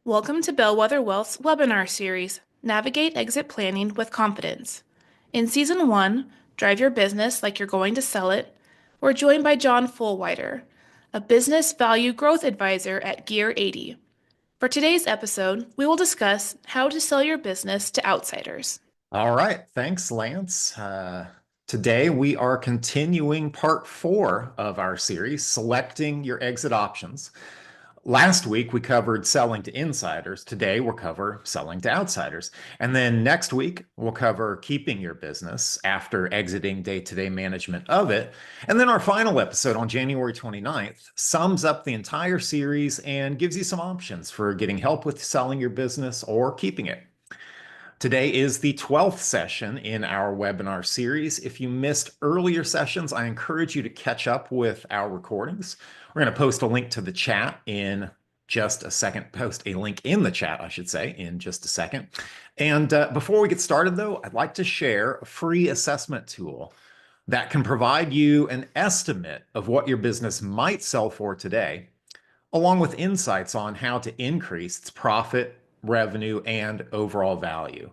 Welcome to Bellwether Wealth's webinar series, Navigate Exit Planning with Confidence. In Season 1, Drive Your Business Like You're Going to Sell It, we're joined by John Fullwider, a business value growth advisor at Gear 80. For today's episode, we will discuss how to sell your business to outsiders. All right. Thanks, Lance. Today we are continuing part 4 of our series, Selecting Your Exit Options. Last week we covered selling to insiders. Today we'll cover selling to outsiders. And then next week we'll cover keeping your business after exiting day-to-day management of it. And then our final episode on January 29th sums up the entire series and gives you some options for getting help with selling your business or keeping it. Today is the 12th session in our webinar series. If you missed earlier sessions, I encourage you to catch up with our recordings. We're going to post a link to the chat in just a second. Post a link in the chat, I should say, in just a second. And before we get started, though, I'd like to share a free assessment tool that can provide you an estimate of what your business might sell for today, along with insights on how to increase its profit, revenue, and overall value.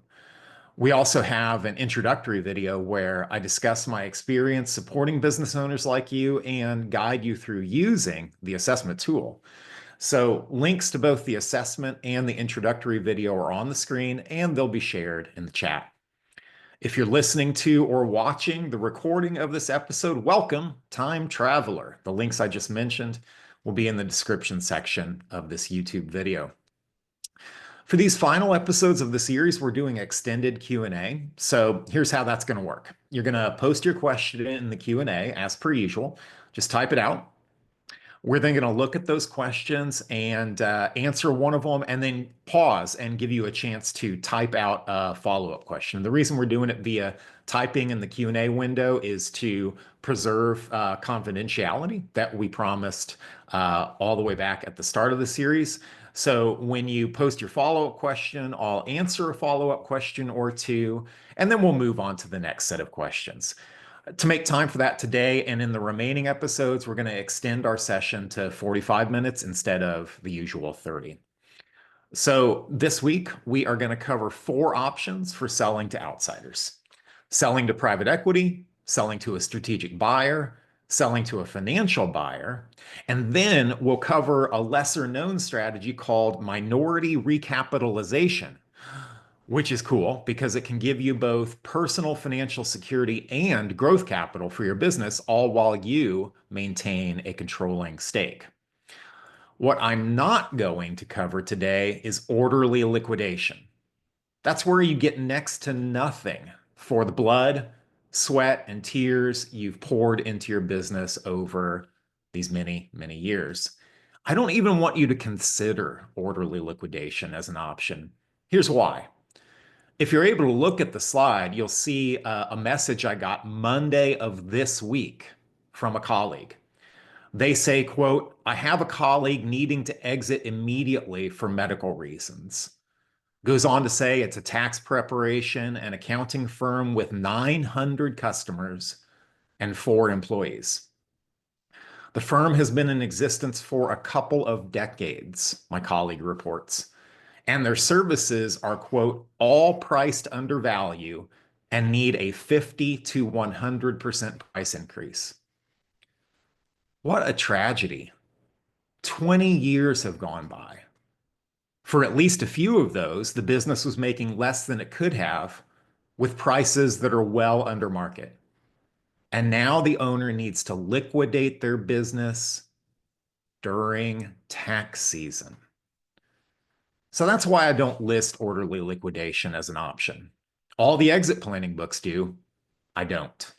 We also have an introductory video where I discuss my experience supporting business owners like you and guide you through using the assessment tool. So links to both the assessment and the introductory video are on the screen, and they'll be shared in the chat. If you're listening to or watching the recording of this episode, welcome, time traveler. The links I just mentioned will be in the description section of this YouTube video. For these final episodes of the series, we're doing extended Q&A. So here's how that's going to work. You're going to post your question in the Q&A as per usual. Just type it out. We're then going to look at those questions and answer one of them, and then pause and give you a chance to type out a follow-up question. The reason we're doing it via typing in the Q&A window is to preserve confidentiality that we promised all the way back at the start of the series. So when you post your follow-up question, I'll answer a follow-up question or two, and then we'll move on to the next set of questions. To make time for that today and in the remaining episodes, we're going to extend our session to 45 minutes instead of the usual 30. So this week, we are going to cover 4 options for selling to outsiders: selling to private equity, selling to a strategic buyer, selling to a financial buyer, and then we'll cover a lesser known strategy called minority recapitalization, which is cool because it can give you both personal financial security and growth capital for your business, all while you maintain a controlling stake. What I'm not going to cover today is orderly liquidation. That's where you get next to nothing for the blood, sweat, and tears you've poured into your business over these many, many years. I don't even want you to consider orderly liquidation as an option. Here's why. If you're able to look at the slide, you'll see a message I got Monday of this week from a colleague. They say, quote, "I have a colleague needing to exit immediately for medical reasons." Goes on to say it's a tax preparation and accounting firm with 900 customers and 4 employees. The firm has been in existence for a couple of decades, my colleague reports, and their services are, quote, "all priced under value and need a 50 to 100% price increase." What a tragedy. 20 years have gone by. For at least a few of those, the business was making less than it could have with prices that are well under market. And now the owner needs to liquidate their business during tax season. So that's why I don't list orderly liquidation as an option. All the exit planning books do. I don't.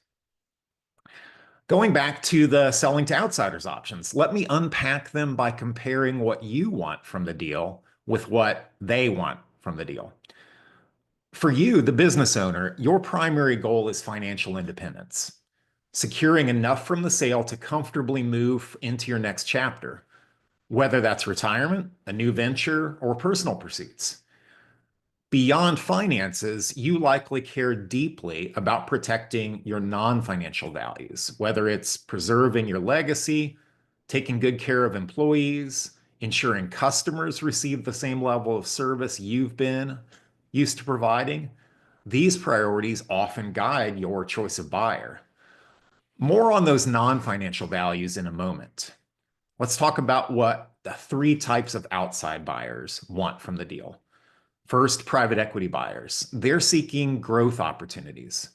Going back to the selling to outsiders options, let me unpack them by comparing what you want from the deal with what they want from the deal. For you, the business owner, your primary goal is financial independence, securing enough from the sale to comfortably move into your next chapter, whether that's retirement, a new venture, or personal pursuits. Beyond finances, you likely care deeply about protecting your non-financial values, whether it's preserving your legacy, taking good care of employees, ensuring customers receive the same level of service you've been used to providing. These priorities often guide your choice of buyer. More on those non-financial values in a moment. Let's talk about what the three types of outside buyers want from the deal. First, private equity buyers. They're seeking growth opportunities.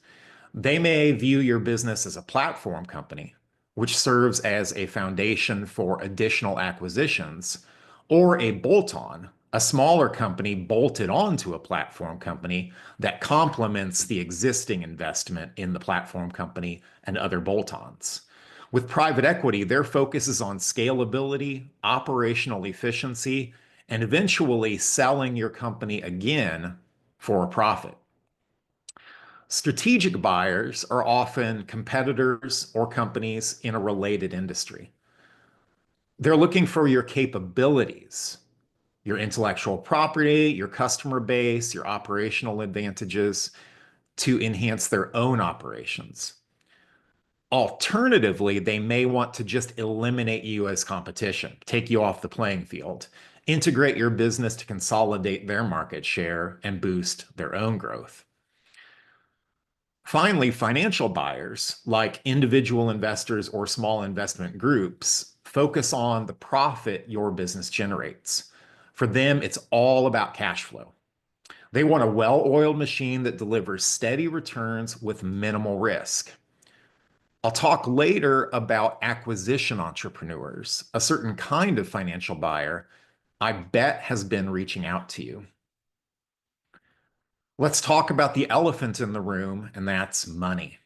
They may view your business as a platform company, which serves as a foundation for additional acquisitions, or a bolt-on, a smaller company bolted onto a platform company that complements the existing investment in the platform company and other bolt-ons. With private equity, their focus is on scalability, operational efficiency, and eventually selling your company again for a profit. Strategic buyers are often competitors or companies in a related industry. They're looking for your capabilities, your intellectual property, your customer base, your operational advantages to enhance their own operations. Alternatively, they may want to just eliminate you as competition, take you off the playing field, integrate your business to consolidate their market share and boost their own growth. Finally, financial buyers, like individual investors or small investment groups, focus on the profit your business generates. For them, it's all about cash flow. They want a well-oiled machine that delivers steady returns with minimal risk. I'll talk later about acquisition entrepreneurs, a certain kind of financial buyer I bet has been reaching out to you. Let's talk about the elephant in the room, and that's money.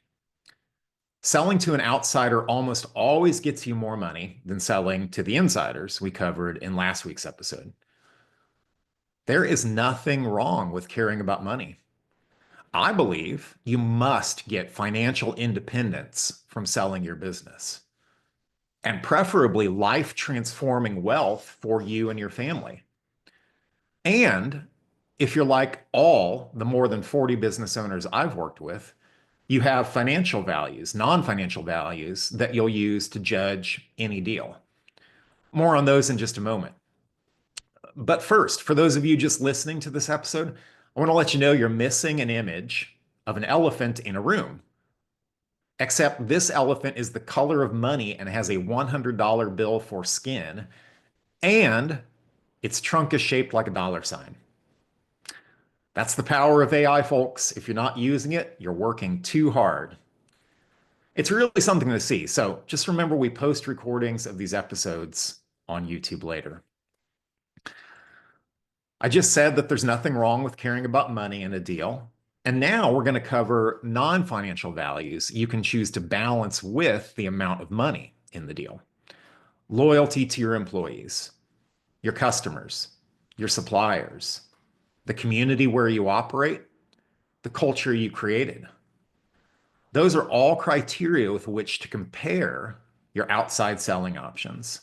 Selling to an outsider almost always gets you more money than selling to the insiders we covered in last week's episode. There is nothing wrong with caring about money. I believe you must get financial independence from selling your business, and preferably life-transforming wealth for you and your family. And if you're like all the more than 40 business owners I've worked with, you have financial values, non-financial values that you'll use to judge any deal. More on those in just a moment. But first, for those of you just listening to this episode, I want to let you know you're missing an image of an elephant in a room. Except this elephant is the color of money and has a $100 bill for skin, and its trunk is shaped like a dollar sign. That's the power of AI, folks. If you're not using it, you're working too hard. It's really something to see. So just remember, we post recordings of these episodes on YouTube later. I just said that there's nothing wrong with caring about money in a deal. And now we're going to cover non-financial values you can choose to balance with the amount of money in the deal. Loyalty to your employees, your customers, your suppliers, the community where you operate, the culture you created. Those are all criteria with which to compare your outside selling options.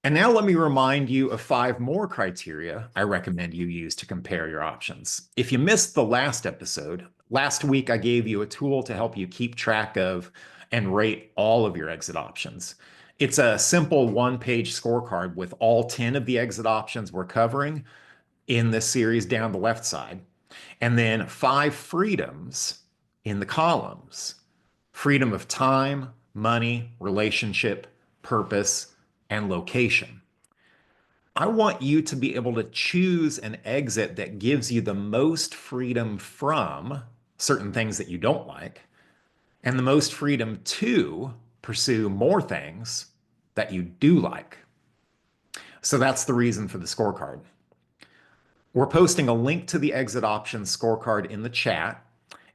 And now let me remind you of 5 more criteria I recommend you use to compare your options. If you missed the last episode, last week I gave you a tool to help you keep track of and rate all of your exit options. It's a simple one-page scorecard with all 10 of the exit options we're covering in this series down the left side, and then 5 freedoms in the columns: freedom of time, money, relationship, purpose, and location. I want you to be able to choose an exit that gives you the most freedom from certain things that you don't like, and the most freedom to pursue more things that you do like. So that's the reason for the scorecard. We're posting a link to the exit options scorecard in the chat.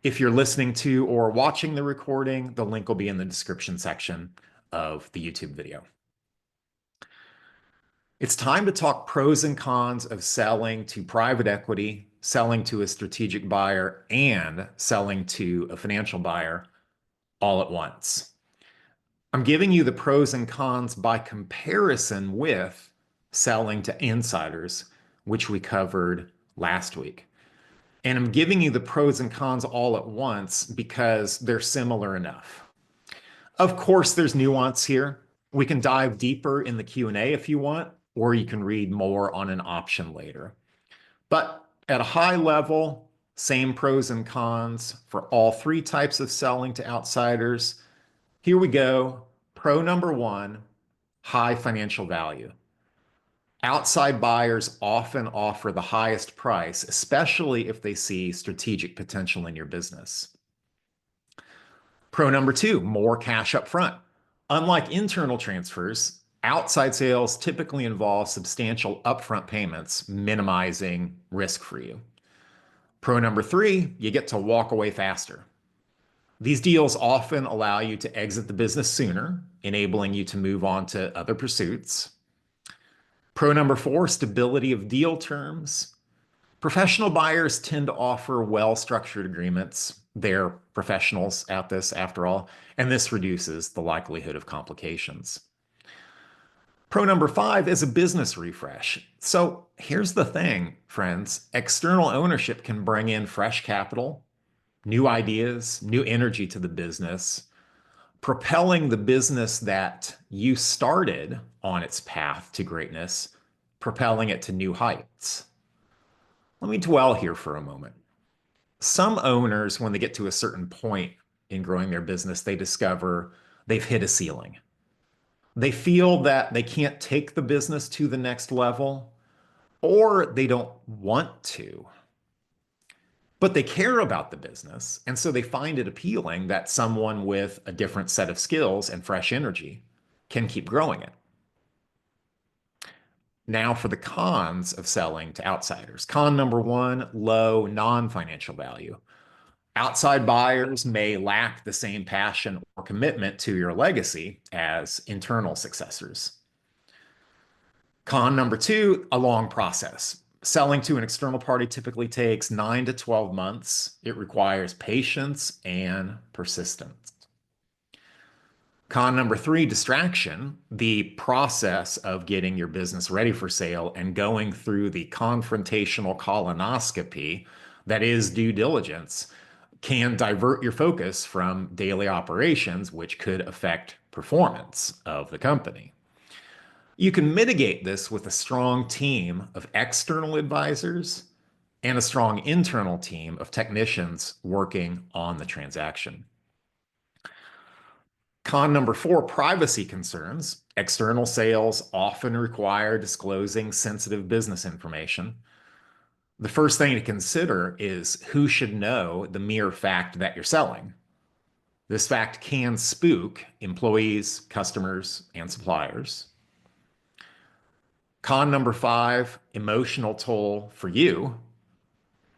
If you're listening to or watching the recording, the link will be in the description section of the YouTube video. It's time to talk pros and cons of selling to private equity, selling to a strategic buyer, and selling to a financial buyer all at once. I'm giving you the pros and cons by comparison with selling to insiders, which we covered last week. And I'm giving you the pros and cons all at once because they're similar enough. Of course, there's nuance here. We can dive deeper in the Q&A if you want, or you can read more on an option later. But at a high level, same pros and cons for all three types of selling to outsiders. Here we go. Pro number one, high financial value. Outside buyers often offer the highest price, especially if they see strategic potential in your business. Pro number two, more cash up front. Unlike internal transfers, outside sales typically involve substantial upfront payments, minimizing risk for you. Pro number three, you get to walk away faster. These deals often allow you to exit the business sooner, enabling you to move on to other pursuits. Pro number four, stability of deal terms. Professional buyers tend to offer well-structured agreements. They're professionals at this, after all, and this reduces the likelihood of complications. Pro number five is a business refresh. So here's the thing, friends. External ownership can bring in fresh capital, new ideas, new energy to the business, propelling the business that you started on its path to greatness, propelling it to new heights. Let me dwell here for a moment. Some owners, when they get to a certain point in growing their business, they discover they've hit a ceiling. They feel that they can't take the business to the next level, or they don't want to, but they care about the business. And so they find it appealing that someone with a different set of skills and fresh energy can keep growing it. Now for the cons of selling to outsiders. Con number one, low non-financial value. Outside buyers may lack the same passion or commitment to your legacy as internal successors. Con number two, a long process. Selling to an external party typically takes 9 to 12 months. It requires patience and persistence. Con number three, distraction. The process of getting your business ready for sale and going through the confrontational colonoscopy that is due diligence can divert your focus from daily operations, which could affect performance of the company. You can mitigate this with a strong team of external advisors and a strong internal team of technicians working on the transaction. Con number four, privacy concerns. External sales often require disclosing sensitive business information. The first thing to consider is who should know the mere fact that you're selling. This fact can spook employees, customers, and suppliers. Con number five, emotional toll for you.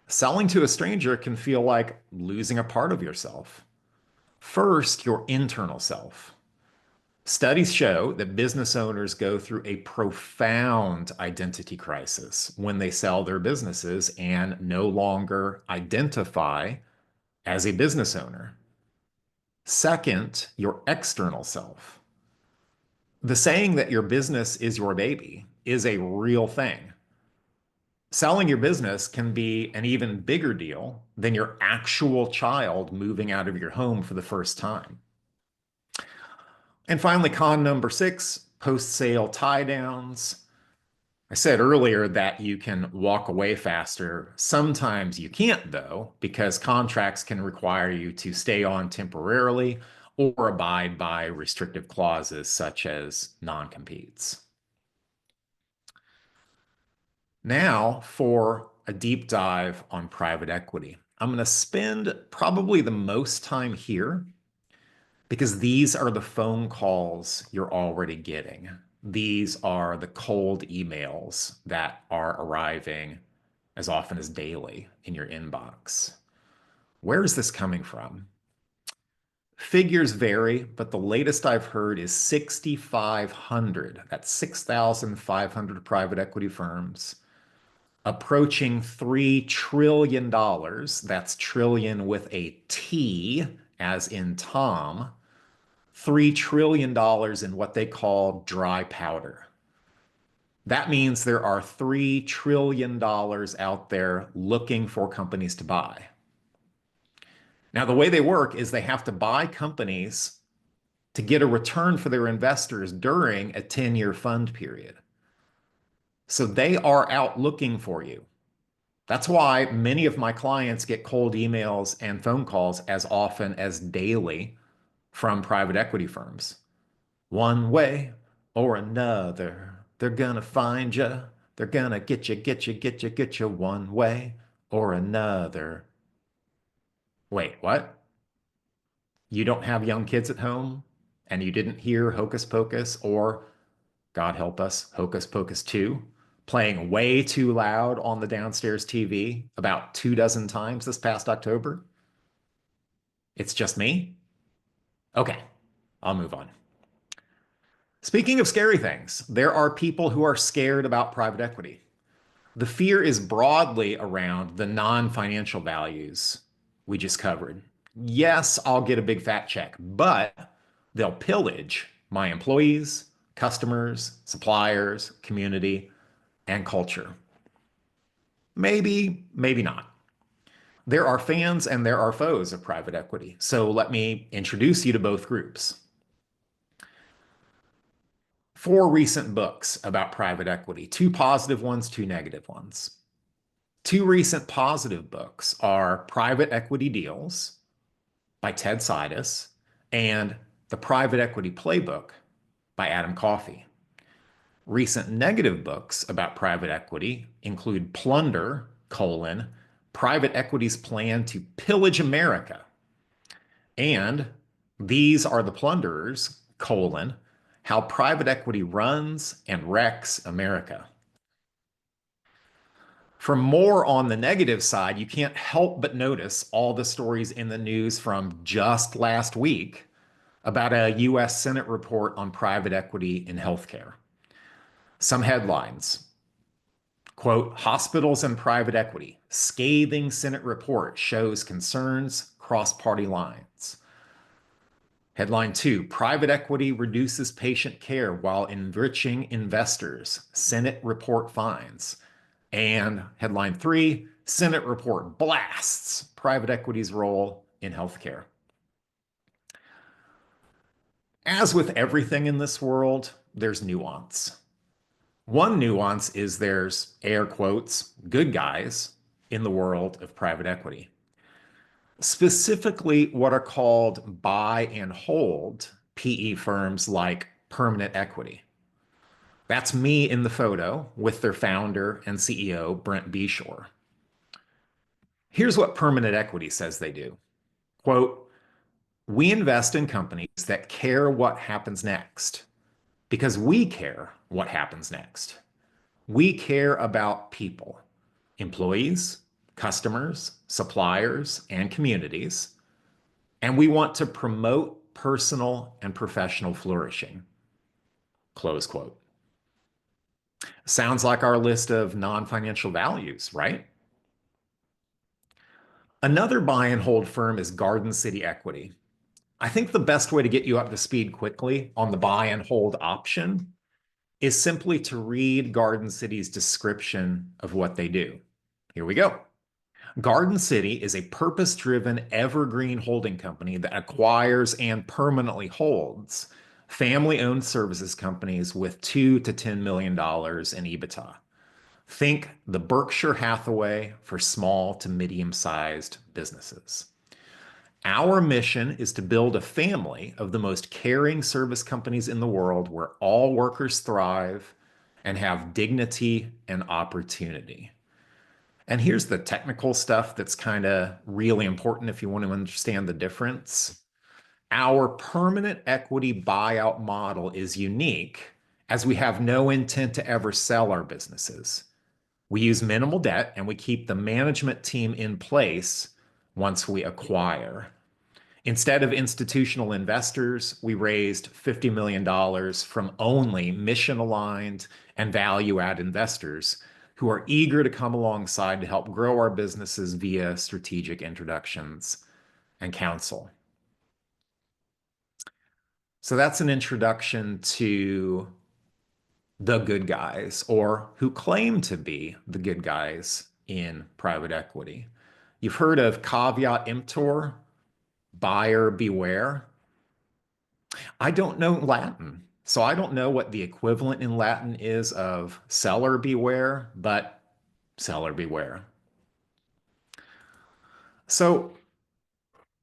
Selling to a stranger can feel like losing a part of yourself. First, your internal self. Studies show that business owners go through a profound identity crisis when they sell their businesses and no longer identify as a business owner. Second, your external self. The saying that your business is your baby is a real thing. Selling your business can be an even bigger deal than your actual child moving out of your home for the first time. And finally, con number six, post-sale tie downs. I said earlier that you can walk away faster. Sometimes you can't, though, because contracts can require you to stay on temporarily or abide by restrictive clauses such as non-competes. Now for a deep dive on private equity. I'm going to spend probably the most time here because these are the phone calls you're already getting. These are the cold emails that are arriving as often as daily in your inbox. Where is this coming from? Figures vary, but the latest I've heard is 6,500. That's 6,500 private equity firms approaching $3 trillion. That's trillion with a T, as in Tom. $3 trillion in what they call dry powder. That means there are $3 trillion out there looking for companies to buy. Now, the way they work is they have to buy companies to get a return for their investors during a 10-year fund period. So they are out looking for you. That's why many of my clients get cold emails and phone calls as often as daily from private equity firms. One way or another, they're gonna find you. They're gonna get you, get you, get you, get you one way or another. Wait, what? You don't have young kids at home and you didn't hear Hocus Pocus or, God help us, Hocus Pocus 2 playing way too loud on the downstairs TV about 2 dozen times this past October? It's just me? Okay, I'll move on. Speaking of scary things, there are people who are scared about private equity. The fear is broadly around the non-financial values we just covered. Yes, I'll get a big fat check, but they'll pillage my employees, customers, suppliers, community, and culture. Maybe, maybe not. There are fans and there are foes of private equity. So let me introduce you to both groups. 4 recent books about private equity, 2 positive ones, 2 negative ones. 2 recent positive books are Private Equity Deals by Ted Seides and The Private Equity Playbook by Adam Coffey. Recent negative books about private equity include Plunder, Private Equity's Plan to Pillage America, and These Are the Plunderers, How Private Equity Runs and Wrecks America. For more on the negative side, you can't help but notice all the stories in the news from just last week about a US Senate report on private equity in healthcare. Some headlines, quote, hospitals and private equity, scathing Senate report shows concerns cross party lines. Headline 2, private equity reduces patient care while enriching investors, Senate report finds. And headline 3, Senate report blasts private equity's role in healthcare. As with everything in this world, there's nuance. One nuance is there's air quotes, good guys in the world of private equity. Specifically, what are called buy and hold PE firms like Permanent Equity. That's me in the photo with their founder and CEO, Brent Beshore. Here's what Permanent Equity says they do. Quote, we invest in companies that care what happens next because we care what happens next. We care about people, employees, customers, suppliers, and communities, and we want to promote personal and professional flourishing. Close quote. Sounds like our list of non-financial values, right? Another buy and hold firm is Garden City Equity. I think the best way to get you up to speed quickly on the buy and hold option is simply to read Garden City's description of what they do. Here we go. Garden City is a purpose-driven evergreen holding company that acquires and permanently holds family-owned services companies with $2 to $10 million in EBITDA. Think the Berkshire Hathaway for small to medium-sized businesses. Our mission is to build a family of the most caring service companies in the world where all workers thrive and have dignity and opportunity. And here's the technical stuff that's kind of really important if you want to understand the difference. Our permanent equity buyout model is unique as we have no intent to ever sell our businesses. We use minimal debt and we keep the management team in place once we acquire. Instead of institutional investors, we raised $50 million from only mission-aligned and value-add investors who are eager to come alongside to help grow our businesses via strategic introductions and counsel. So that's an introduction to the good guys, or who claim to be the good guys in private equity. You've heard of caveat emptor, buyer beware. I don't know Latin, so I don't know what the equivalent in Latin is of seller beware, but seller beware. So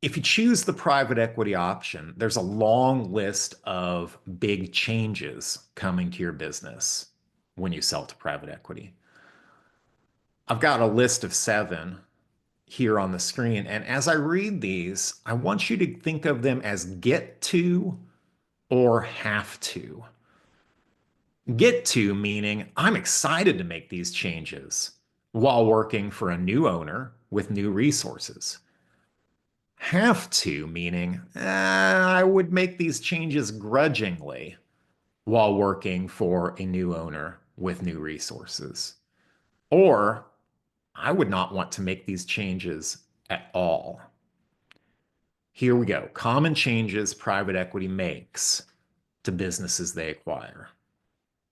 if you choose the private equity option, there's a long list of big changes coming to your business when you sell to private equity. I've got a list of 7 here on the screen. And as I read these, I want you to think of them as get to or have to. Get to meaning I'm excited to make these changes while working for a new owner with new resources. Have to meaning I would make these changes grudgingly while working for a new owner with new resources. Or I would not want to make these changes at all. Here we go. Common changes private equity makes to businesses they acquire.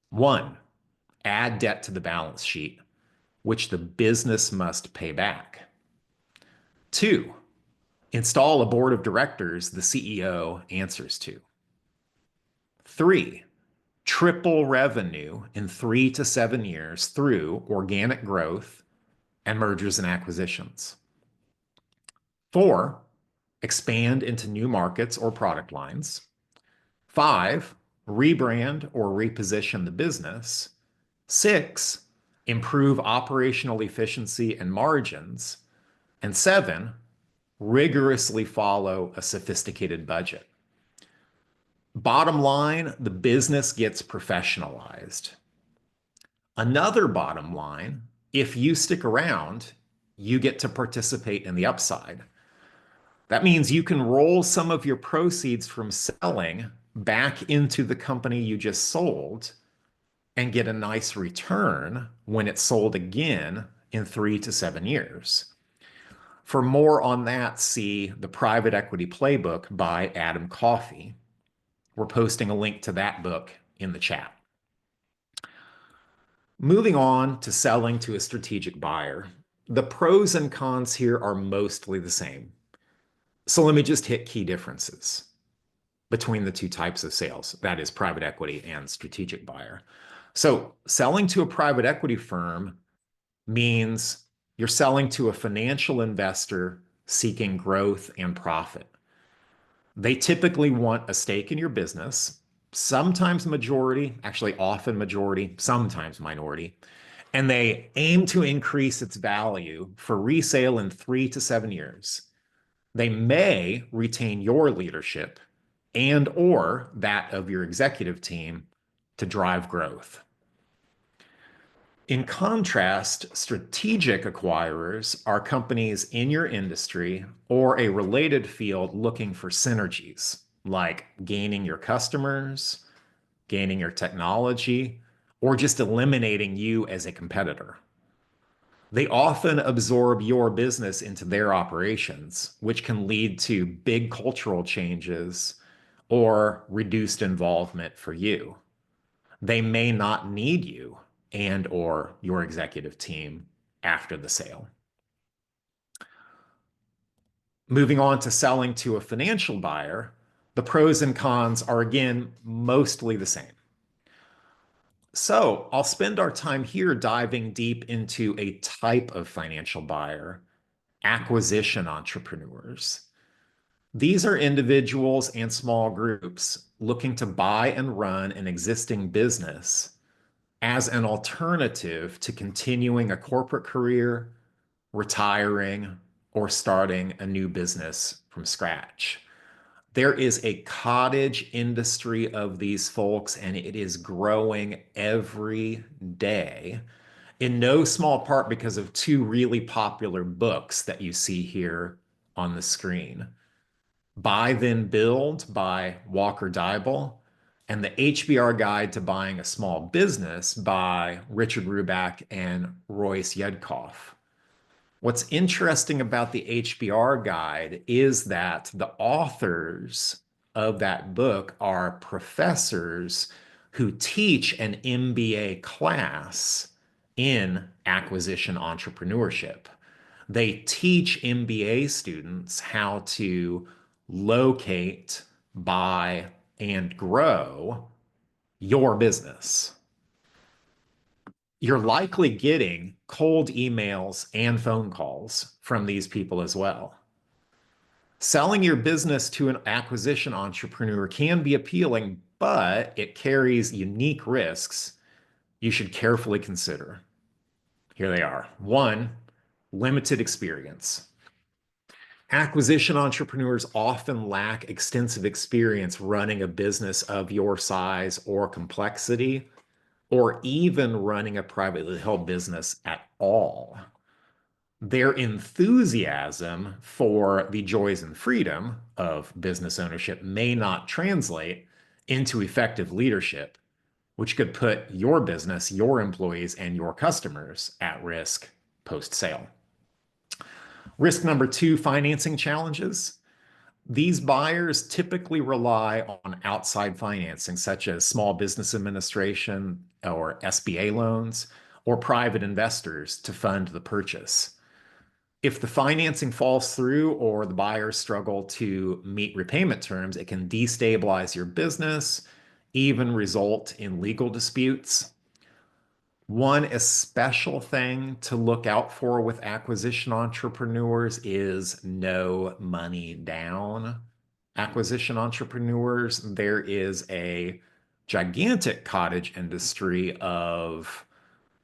1, add debt to the balance sheet, which the business must pay back. 2, install a board of directors the CEO answers to. 3, triple revenue in 3 to 7 years through organic growth and mergers and acquisitions. 4, expand into new markets or product lines. 5, rebrand or reposition the business. 6, improve operational efficiency and margins. And 7, rigorously follow a sophisticated budget. Bottom line, the business gets professionalized. Another bottom line, if you stick around, you get to participate in the upside. That means you can roll some of your proceeds from selling back into the company you just sold and get a nice return when it's sold again in 3 to 7 years. For more on that, see The Private Equity Playbook by Adam Coffey. We're posting a link to that book in the chat. Moving on to selling to a strategic buyer. The pros and cons here are mostly the same. So let me just hit key differences between the two types of sales, that is private equity and strategic buyer. So selling to a private equity firm means you're selling to a financial investor seeking growth and profit. They typically want a stake in your business, sometimes majority, actually often majority, sometimes minority, and they aim to increase its value for resale in 3 to 7 years. They may retain your leadership and or that of your executive team to drive growth. In contrast, strategic acquirers are companies in your industry or a related field looking for synergies, like gaining your customers, gaining your technology, or just eliminating you as a competitor. They often absorb your business into their operations, which can lead to big cultural changes or reduced involvement for you. They may not need you and or your executive team after the sale. Moving on to selling to a financial buyer, the pros and cons are again mostly the same. So I'll spend our time here diving deep into a type of financial buyer, acquisition entrepreneurs. These are individuals and small groups looking to buy and run an existing business as an alternative to continuing a corporate career, retiring, or starting a new business from scratch. There is a cottage industry of these folks, and it is growing every day, in no small part because of 2 really popular books that you see here on the screen. Buy Then Build by Walker Deibel, and the HBR Guide to Buying a Small Business by Richard Ruback and Royce Yudkoff. What's interesting about the HBR Guide is that the authors of that book are professors who teach an MBA class in acquisition entrepreneurship. They teach MBA students how to locate, buy, and grow your business. You're likely getting cold emails and phone calls from these people as well. Selling your business to an acquisition entrepreneur can be appealing, but it carries unique risks you should carefully consider. Here they are. One, limited experience. Acquisition entrepreneurs often lack extensive experience running a business of your size or complexity, or even running a privately held business at all. Their enthusiasm for the joys and freedom of business ownership may not translate into effective leadership, which could put your business, your employees, and your customers at risk post sale. Risk number two, financing challenges. These buyers typically rely on outside financing, such as Small Business Administration or SBA loans, or private investors to fund the purchase. If the financing falls through or the buyers struggle to meet repayment terms, it can destabilize your business, even result in legal disputes. One especial thing to look out for with acquisition entrepreneurs is no money down. Acquisition entrepreneurs, there is a gigantic cottage industry of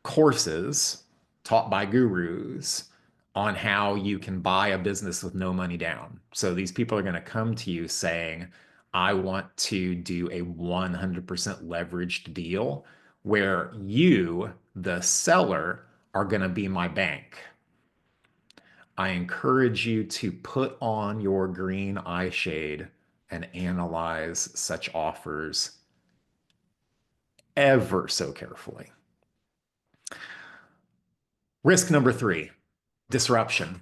courses taught by gurus on how you can buy a business with no money down. So these people are going to come to you saying, I want to do a 100% leveraged deal where you, the seller, are going to be my bank. I encourage you to put on your green eye shade and analyze such offers ever so carefully. Risk number three, disruption.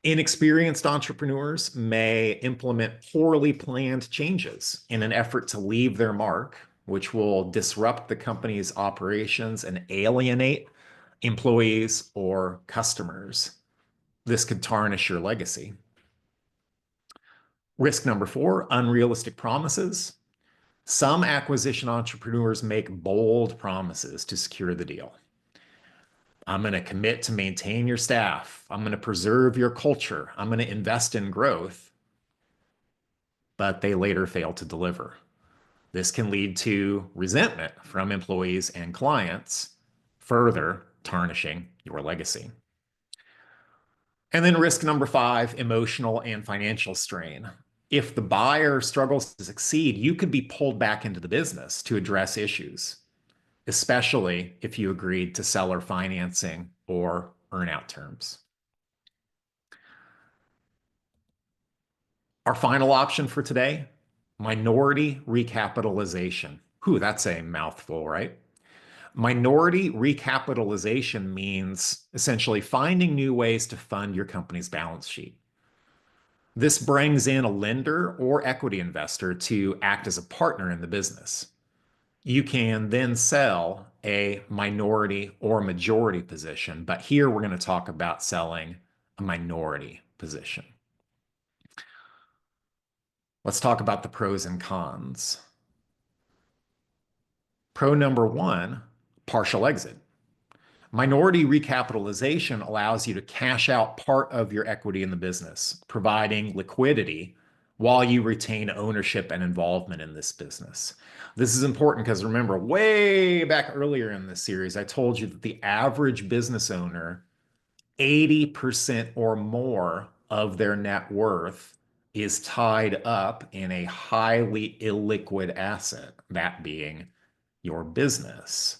Inexperienced entrepreneurs may implement poorly planned changes in an effort to leave their mark, which will disrupt the company's operations and alienate employees or customers. This could tarnish your legacy. Risk number four, unrealistic promises. Some acquisition entrepreneurs make bold promises to secure the deal. I'm going to commit to maintain your staff. I'm going to preserve your culture. I'm going to invest in growth, but they later fail to deliver. This can lead to resentment from employees and clients, further tarnishing your legacy. And then risk number five, emotional and financial strain. If the buyer struggles to succeed, you could be pulled back into the business to address issues, especially if you agreed to seller financing or earnout terms. Our final option for today, minority recapitalization. Whew, that's a mouthful, right? Minority recapitalization means essentially finding new ways to fund your company's balance sheet. This brings in a lender or equity investor to act as a partner in the business. You can then sell a minority or majority position, but here we're going to talk about selling a minority position. Let's talk about the pros and cons. Pro number one, partial exit. Minority recapitalization allows you to cash out part of your equity in the business, providing liquidity while you retain ownership and involvement in this business. This is important because remember, way back earlier in this series, I told you that the average business owner, 80% or more of their net worth is tied up in a highly illiquid asset, that being your business.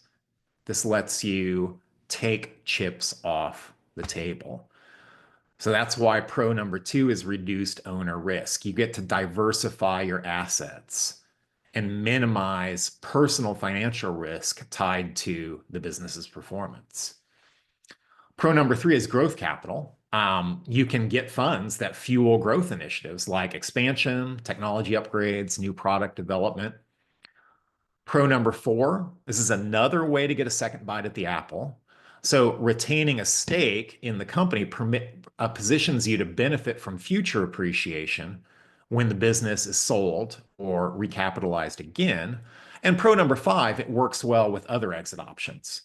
This lets you take chips off the table. So that's why pro number two is reduced owner risk. You get to diversify your assets and minimize personal financial risk tied to the business's performance. Pro number three is growth capital. You can get funds that fuel growth initiatives like expansion, technology upgrades, new product development. Pro number four, this is another way to get a second bite at the apple. So retaining a stake in the company positions you to benefit from future appreciation when the business is sold or recapitalized again. And pro number five, it works well with other exit options.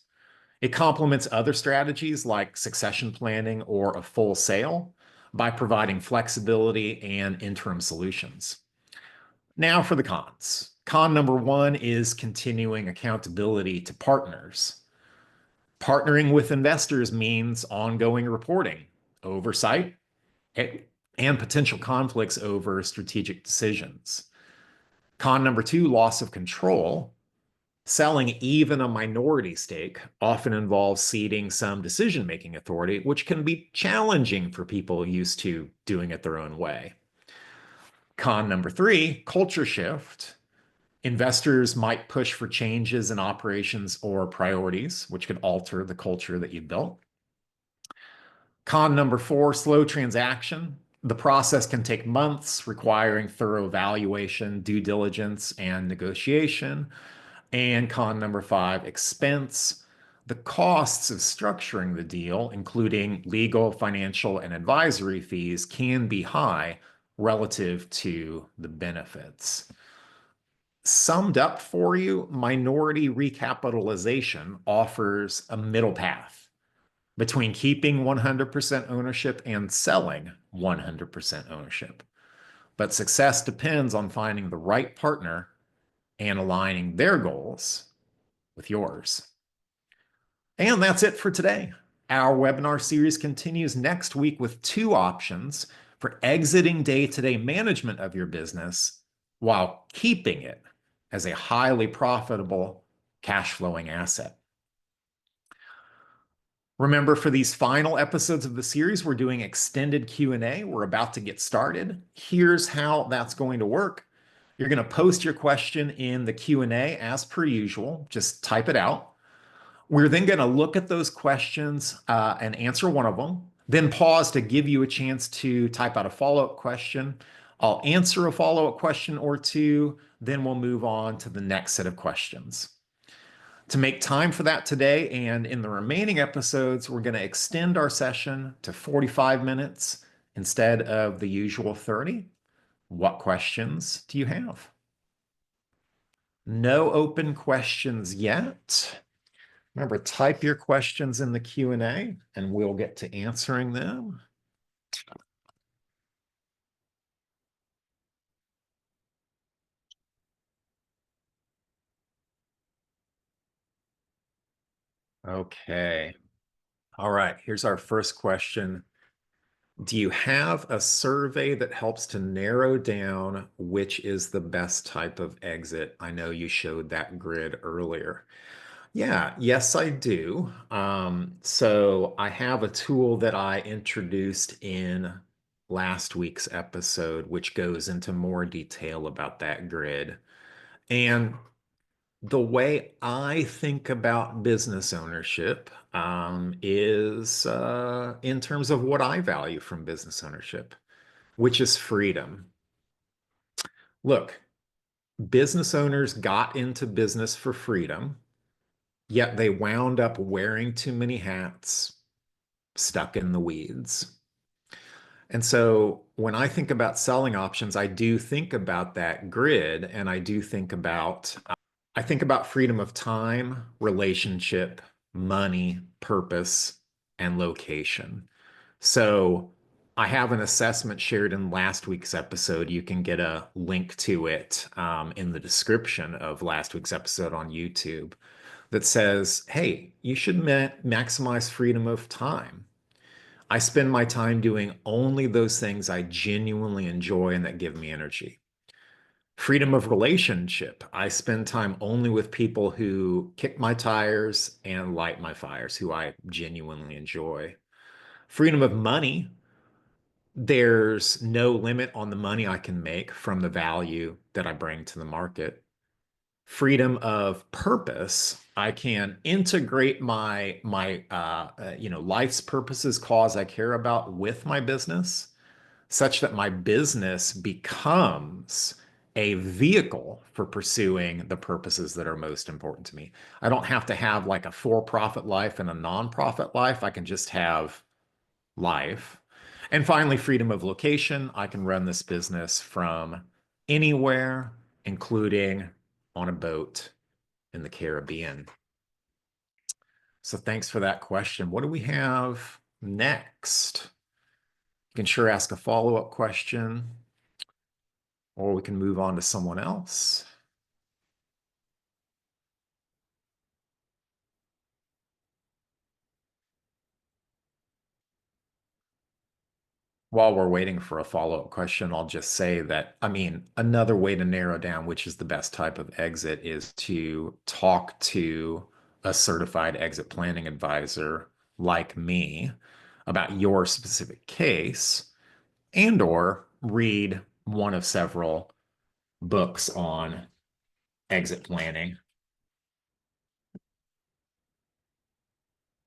It complements other strategies like succession planning or a full sale by providing flexibility and interim solutions. Now for the cons. Con number one is continuing accountability to partners. Partnering with investors means ongoing reporting, oversight, and potential conflicts over strategic decisions. Con number two, loss of control. Selling even a minority stake often involves ceding some decision-making authority, which can be challenging for people used to doing it their own way. Con number three, culture shift. Investors might push for changes in operations or priorities, which could alter the culture that you've built. Con number four, slow transaction. The process can take months, requiring thorough evaluation, due diligence, and negotiation. And con number five, expense. The costs of structuring the deal, including legal, financial, and advisory fees, can be high relative to the benefits. Summed up for you, minority recapitalization offers a middle path between keeping 100% ownership and selling 100% ownership. But success depends on finding the right partner and aligning their goals with yours. And that's it for today. Our webinar series continues next week with two options for exiting day-to-day management of your business while keeping it as a highly profitable cash flowing asset. Remember, for these final episodes of the series, we're doing extended Q&A. We're about to get started. Here's how that's going to work. You're going to post your question in the Q&A as per usual. Just type it out. We're then going to look at those questions and answer one of them, then pause to give you a chance to type out a follow-up question. I'll answer a follow-up question or two, then we'll move on to the next set of questions. To make time for that today and in the remaining episodes, we're going to extend our session to 45 minutes instead of the usual 30. What questions do you have? No open questions yet. Remember, type your questions in the Q&A and we'll get to answering them. Okay. All right, here's our first question. Do you have a survey that helps to narrow down which is the best type of exit? I know you showed that grid earlier. Yeah, yes, I do. So I have a tool that I introduced in last week's episode, which goes into more detail about that grid. And the way I think about business ownership is in terms of what I value from business ownership, which is freedom. Look, business owners got into business for freedom, yet they wound up wearing too many hats, stuck in the weeds. And so when I think about selling options, I do think about that grid and I think about freedom of time, relationship, money, purpose, and location. So I have an assessment shared in last week's episode. You can get a link to it in the description of last week's episode on YouTube that says, hey, you should maximize freedom of time. I spend my time doing only those things I genuinely enjoy and that give me energy. Freedom of relationship. I spend time only with people who kick my tires and light my fires, who I genuinely enjoy. Freedom of money. There's no limit on the money I can make from the value that I bring to the market. Freedom of purpose. I can integrate my life's purposes, cause I care about with my business, such that my business becomes a vehicle for pursuing the purposes that are most important to me. I don't have to have like a for-profit life and a nonprofit life. I can just have life. And finally, freedom of location. I can run this business from anywhere, including on a boat in the Caribbean. So thanks for that question. What do we have next? You can sure ask a follow-up question, or we can move on to someone else. While we're waiting for a follow-up question, I'll just say that, I mean, another way to narrow down which is the best type of exit is to talk to a certified exit planning advisor like me about your specific case and or read one of several books on exit planning.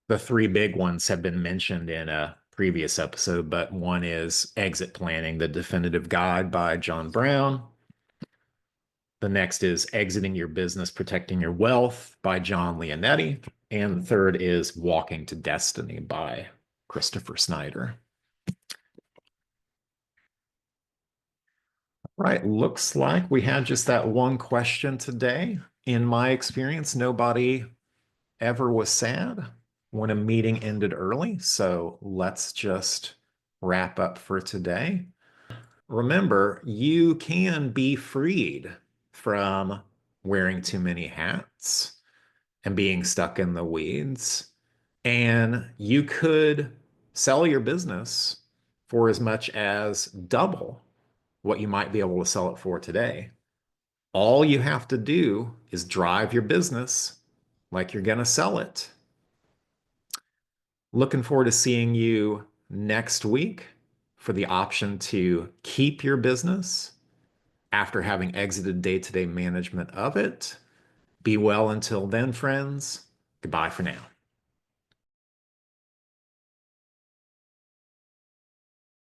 The three big ones have been mentioned in a previous episode, but one is Exit Planning, the Definitive Guide by John Brown. The next is Exiting Your Business, Protecting Your Wealth by John Leonetti. And the third is Walking to Destiny by Christopher Snyder. Right, looks like we had just that one question today. In my experience, nobody ever was sad when a meeting ended early. So let's just wrap up for today. Remember, you can be freed from wearing too many hats and being stuck in the weeds. And you could sell your business for as much as double what you might be able to sell it for today. All you have to do is drive your business like you're going to sell it. Looking forward to seeing you next week for the option to keep your business after having exited day-to-day management of it. Be well until then, friends. Goodbye for now.